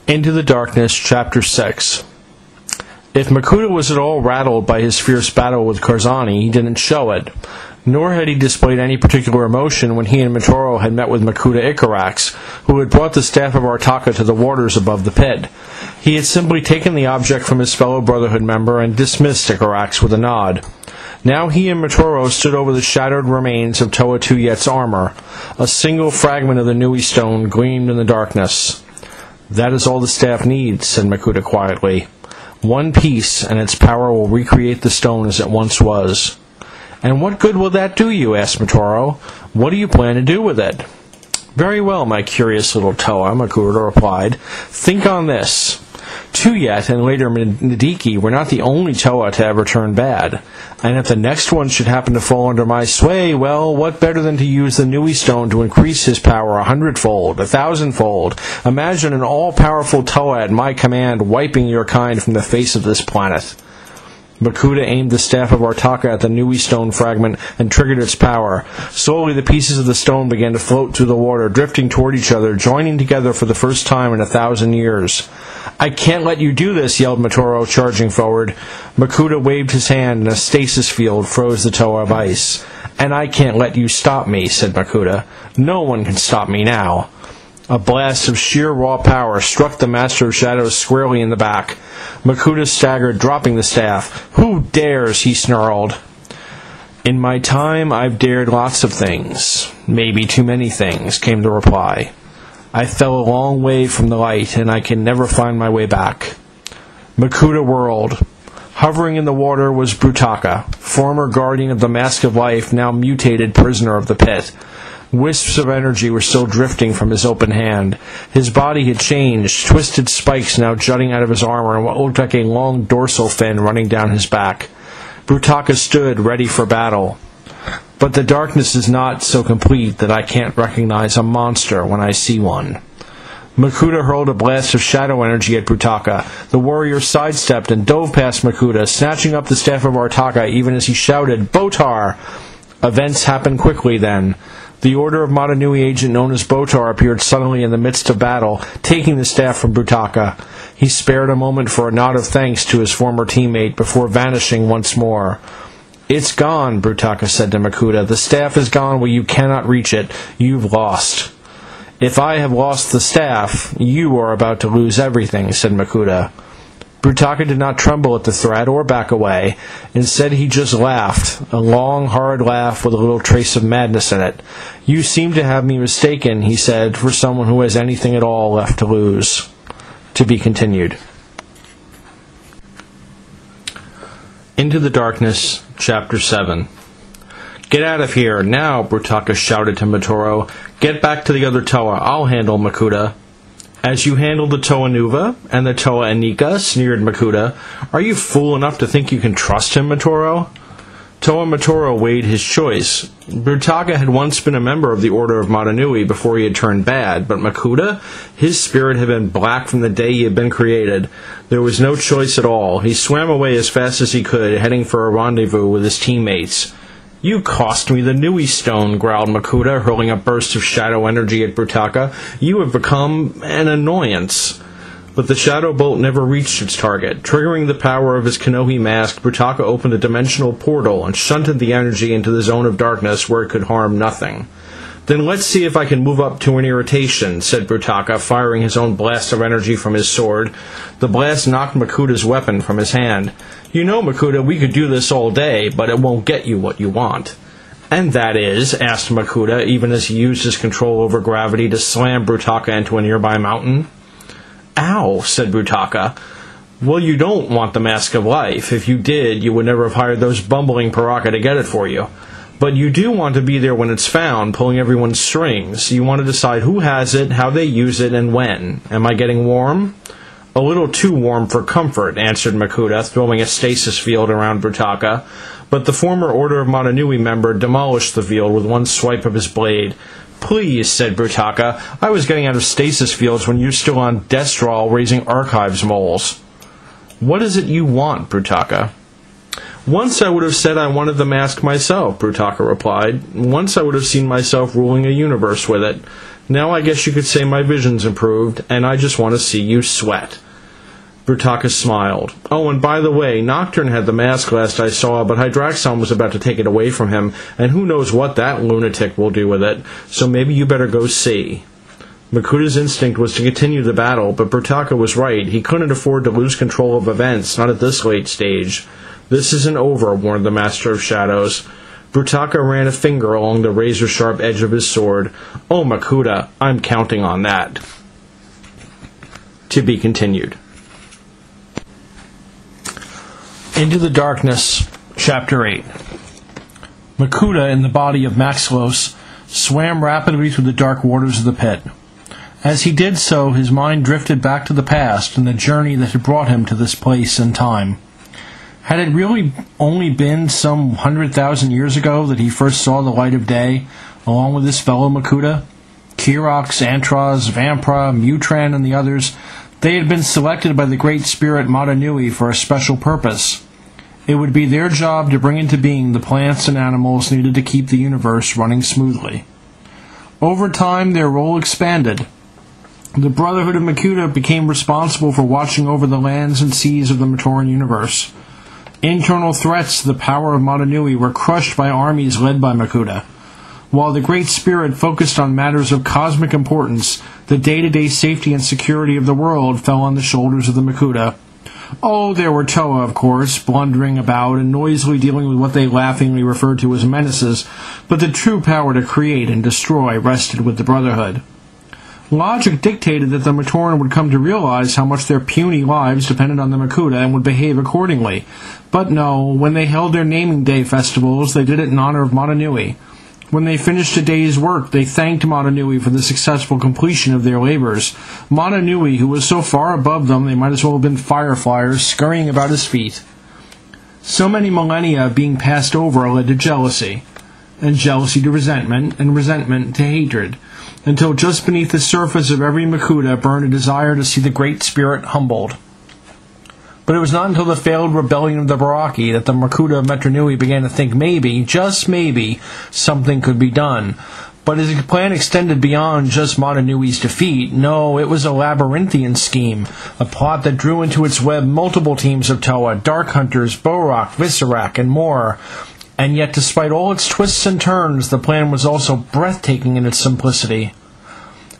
Into the Darkness, Chapter 6. If Makuta was at all rattled by his fierce battle with Karzani, he didn't show it, nor had he displayed any particular emotion when he and Mitoro had met with Makuta Icarax, who had brought the staff of Artaka to the waters above the pit. He had simply taken the object from his fellow Brotherhood member and dismissed Icarax with a nod. Now he and Mitoro stood over the shattered remains of Toa Tuyet's armor. A single fragment of the Nui stone gleamed in the darkness. "That is all the staff needs," said Makuta quietly. "One piece, and its power will recreate the stone as it once was." "And what good will that do you?" asked Mitoro. "What do you plan to do with it?" "Very well, my curious little Toa," Makuta replied. "Think on this. Tuyet and later Nadiki were not the only Toa to ever turn bad. And if the next one should happen to fall under my sway, well, what better than to use the Nui stone to increase his power 100-fold, 1,000-fold? Imagine an all-powerful Toa at my command wiping your kind from the face of this planet." Makuta aimed the staff of Artaka at the Nui stone fragment and triggered its power. Slowly the pieces of the stone began to float through the water, drifting toward each other, joining together for the first time in 1,000 years. "I can't let you do this," yelled Mitoro, charging forward. Makuta waved his hand, and a stasis field froze the Toa of ice. "And I can't let you stop me," said Makuta. "No one can stop me now." A blast of sheer raw power struck the Master of Shadows squarely in the back. Makuta staggered, dropping the staff. "Who dares?" he snarled. "In my time, I've dared lots of things. Maybe too many things," came the reply. "I fell a long way from the light, and I can never find my way back." Makuta whirled. Hovering in the water was Brutaka, former guardian of the Mask of Life, now mutated prisoner of the pit. Wisps of energy were still drifting from his open hand. His body had changed, twisted spikes now jutting out of his armor and what looked like a long dorsal fin running down his back. Brutaka stood, ready for battle. But the darkness is not so complete that I can't recognize a monster when I see one. Makuta hurled a blast of shadow energy at Brutaka. The warrior sidestepped and dove past Makuta, snatching up the staff of Artaka even as he shouted, "Botar!" Events happened quickly then. The Order of Motunui agent known as Botar appeared suddenly in the midst of battle, taking the staff from Brutaka. He spared a moment for a nod of thanks to his former teammate before vanishing once more. "It's gone," Brutaka said to Makuta. "The staff is gone where you cannot reach it. You've lost." "If I have lost the staff, you are about to lose everything," said Makuta. Brutaka did not tremble at the threat or back away. Instead, he just laughed, a long, hard laugh with a little trace of madness in it. "You seem to have me mistaken," he said, "for someone who has anything at all left to lose." To be continued. Into the Darkness, Chapter 7. "Get out of here, now!" Brutaka shouted to Mitoro. "Get back to the other Toa. I'll handle Makuta." "As you handled the Toa Nuva and the Toa Anika," sneered Makuta. "Are you fool enough to think you can trust him, Mitoro?" Toa Mitoro weighed his choice. Brutaka had once been a member of the Order of Motunui before he had turned bad, but Makuta? His spirit had been black from the day he had been created. There was no choice at all. He swam away as fast as he could, heading for a rendezvous with his teammates. "You cost me the Nui stone," growled Makuta, hurling a burst of shadow energy at Brutaka. "You have become an annoyance." But the shadow bolt never reached its target. Triggering the power of his Kanohi mask, Brutaka opened a dimensional portal and shunted the energy into the zone of darkness where it could harm nothing. "Then let's see if I can move up to an irritation," said Brutaka, firing his own blast of energy from his sword. The blast knocked Makuta's weapon from his hand. "You know, Makuta, we could do this all day, but it won't get you what you want." "And that is?" asked Makuta, even as he used his control over gravity to slam Brutaka into a nearby mountain. "Ow," said Brutaka. "Well, you don't want the Mask of Life. If you did, you would never have hired those bumbling Paraka to get it for you. But you do want to be there when it's found, pulling everyone's strings. You want to decide who has it, how they use it, and when. Am I getting warm?" "A little too warm for comfort," answered Makuta, throwing a stasis field around Brutaka. But the former Order of Motunui member demolished the field with one swipe of his blade. "Please," said Brutaka, "I was getting out of stasis fields when you're still on Destral raising archives moles." "What is it you want, Brutaka?" "Once I would have said I wanted the mask myself," Brutaka replied. "Once I would have seen myself ruling a universe with it. Now I guess you could say my vision's improved, and I just want to see you sweat." Brutaka smiled. "Oh, and by the way, Nocturne had the mask last I saw, but Hydraxon was about to take it away from him, and who knows what that lunatic will do with it, so maybe you better go see." Makuta's instinct was to continue the battle, but Brutaka was right. He couldn't afford to lose control of events, not at this late stage. "This isn't over," warned the Master of Shadows. Brutaka ran a finger along the razor-sharp edge of his sword. "Oh, Makuta, I'm counting on that." To be continued. Into the Darkness, Chapter 8. Makuta, in the body of Maxlos, swam rapidly through the dark waters of the pit. As he did so, his mind drifted back to the past and the journey that had brought him to this place and time. Had it really only been some 100,000 years ago that he first saw the light of day, along with his fellow Makuta? Kirox, Antros, Vampra, Mutran, and the others, they had been selected by the Great Spirit Mata Nui for a special purpose. It would be their job to bring into being the plants and animals needed to keep the universe running smoothly. Over time, their role expanded. The Brotherhood of Makuta became responsible for watching over the lands and seas of the Matoran universe. Internal threats to the power of Mata Nui were crushed by armies led by Makuta. While the Great Spirit focused on matters of cosmic importance, the day-to-day safety and security of the world fell on the shoulders of the Makuta. Oh, there were Toa, of course, blundering about and noisily dealing with what they laughingly referred to as menaces, but the true power to create and destroy rested with the Brotherhood. Logic dictated that the Matoran would come to realize how much their puny lives depended on the Makuta and would behave accordingly. But no, when they held their naming day festivals, they did it in honor of Mata Nui. When they finished a day's work, they thanked Mata Nui for the successful completion of their labors. Mata Nui, who was so far above them they might as well have been fireflies scurrying about his feet. So many millennia being passed over led to jealousy, and jealousy to resentment, and resentment to hatred, until just beneath the surface of every Makuta burned a desire to see the Great Spirit humbled. But it was not until the failed rebellion of the Baraki that the Makuta of Metronui began to think maybe, just maybe, something could be done. But his plan extended beyond just Mata Nui's defeat. No, it was a labyrinthian scheme, a plot that drew into its web multiple teams of Toa, Dark Hunters, Borak, Viserak, and more. And yet, despite all its twists and turns, the plan was also breathtaking in its simplicity.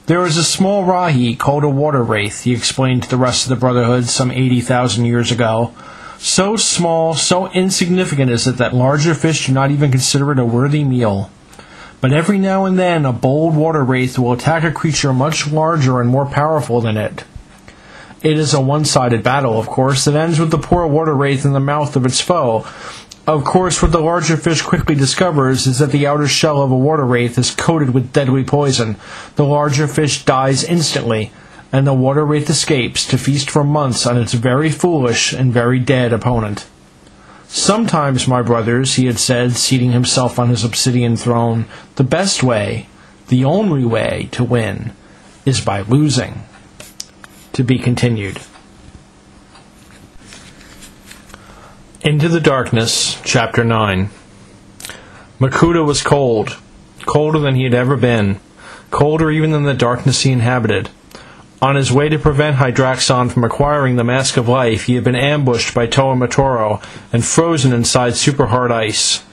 "There is a small Rahi called a water wraith," he explained to the rest of the Brotherhood some 80,000 years ago. "So small, so insignificant is it that larger fish do not even consider it a worthy meal. But every now and then a bold water wraith will attack a creature much larger and more powerful than it. It is a one-sided battle, of course, that ends with the poor water wraith in the mouth of its foe. Of course, what the larger fish quickly discovers is that the outer shell of a water wraith is coated with deadly poison. The larger fish dies instantly, and the water wraith escapes to feast for months on its very foolish and very dead opponent. Sometimes, my brothers," he had said, seating himself on his obsidian throne, "the best way, the only way to win, is by losing." To be continued. Into the Darkness, Chapter 9. Makuta was cold, colder than he had ever been, colder even than the darkness he inhabited. On his way to prevent Hydraxon from acquiring the Mask of Life, he had been ambushed by Toa Matoro and frozen inside super-hard ice.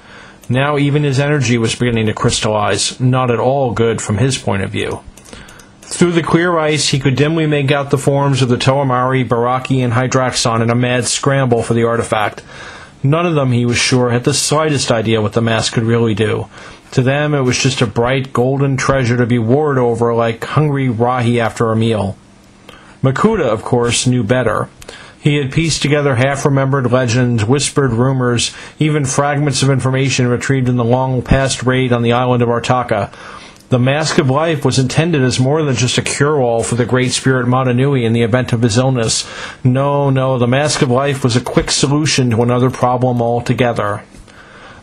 Now even his energy was beginning to crystallize, not at all good from his point of view. Through the clear ice, he could dimly make out the forms of the Toamari, Baraki, and Hydraxon in a mad scramble for the artifact. None of them, he was sure, had the slightest idea what the mask could really do. To them, it was just a bright, golden treasure to be warred over like hungry Rahi after a meal. Makuta, of course, knew better. He had pieced together half-remembered legends, whispered rumors, even fragments of information retrieved in the long-past raid on the island of Artaka. The Mask of Life was intended as more than just a cure-all for the Great Spirit Mata Nui in the event of his illness. No, the Mask of Life was a quick solution to another problem altogether.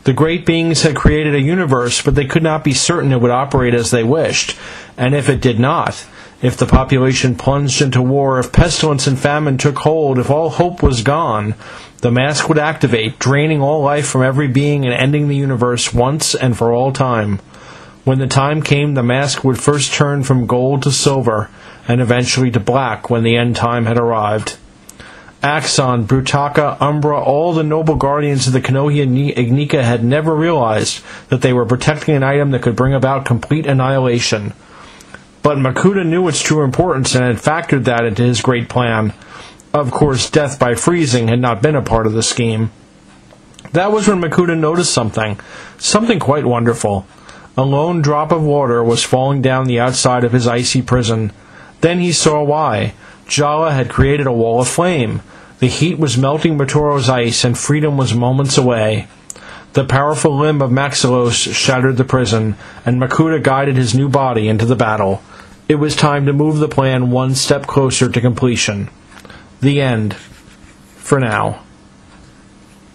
The Great Beings had created a universe, but they could not be certain it would operate as they wished. And if it did not, if the population plunged into war, if pestilence and famine took hold, if all hope was gone, the Mask would activate, draining all life from every being and ending the universe once and for all time. When the time came, the mask would first turn from gold to silver, and eventually to black when the end time had arrived. Axon, Brutaka, Umbra, all the noble guardians of the Kanohi Ignika had never realized that they were protecting an item that could bring about complete annihilation. But Makuta knew its true importance and had factored that into his great plan. Of course, death by freezing had not been a part of the scheme. That was when Makuta noticed something quite wonderful. A lone drop of water was falling down the outside of his icy prison. Then he saw why. Jala had created a wall of flame. The heat was melting Matoro's ice, and freedom was moments away. The powerful limb of Maxilos shattered the prison, and Makuta guided his new body into the battle. It was time to move the plan one step closer to completion. The end. For now.